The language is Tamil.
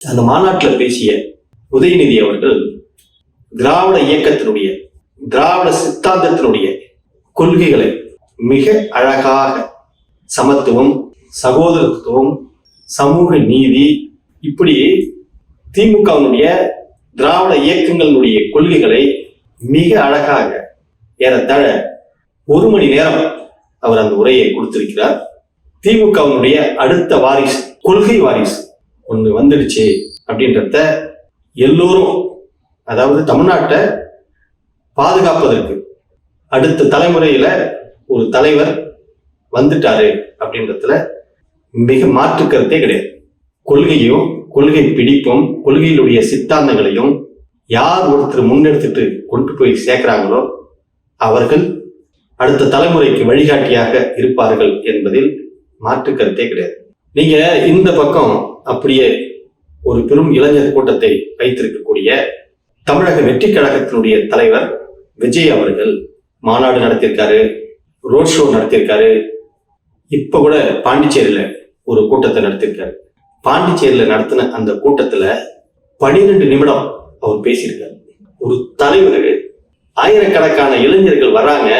அந்த மாநாட்டில் பேசிய உதயநிதி அவர்கள் திராவிட இயக்கத்தினுடைய, திராவிட சித்தாந்தத்தினுடைய கொள்கைகளை மிக அழகாக சமத்துவம், சகோதரத்துவம், சமூக நீதி, இப்படி திமுகவினுடைய திராவிட இயக்கங்களுடைய கொள்கைகளை மிக அழகாக ஏறத்தாழ 1 மணி நேரம் அவர் அந்த உரையை கொடுத்திருக்கிறார். திமுகவினுடைய அடுத்த வாரிசு, கொள்கை வாரிசு ஒன்று வந்துடுச்சு அப்படின்றத எல்லோரும், அதாவது தமிழ்நாட்டை பாதுகாப்பதற்கு அடுத்த தலைமுறையில ஒரு தலைவர் வந்துட்டாரு அப்படின்றதுல மிக மாற்று கருத்தே கிடையாது. கொள்கையும், கொள்கை பிடிப்பும், கொள்கையிலுடைய சித்தாந்தங்களையும் யார் ஒருத்தர் முன்னெடுத்துட்டு கொண்டு போய் சேர்க்கிறாங்களோ அவர்கள் அடுத்த தலைமுறைக்கு வழிகாட்டியாக இருப்பார்கள் என்பதில் மாற்று கருத்தே கிடையாது. நீங்க இந்த பக்கம் அப்படியே ஒரு பெரும் இளைஞர் கூட்டத்தை வைத்திருக்கக்கூடிய தமிழக வெற்றி கழகத்தினுடைய தலைவர் விஜய் அவர்கள் மாநாடு நடத்தியிருக்காரு, ரோட் ஷோ நடத்தியிருக்காரு. இப்ப கூட பாண்டிச்சேரியில ஒரு கூட்டத்தை நடத்தியிருக்காரு. பாண்டிச்சேரியில நடத்தின அந்த கூட்டத்துல 12 நிமிடம் அவர் பேசியிருக்காரு. ஒரு தலைவர், ஆயிரக்கணக்கான இளைஞர்கள் வர்றாங்க,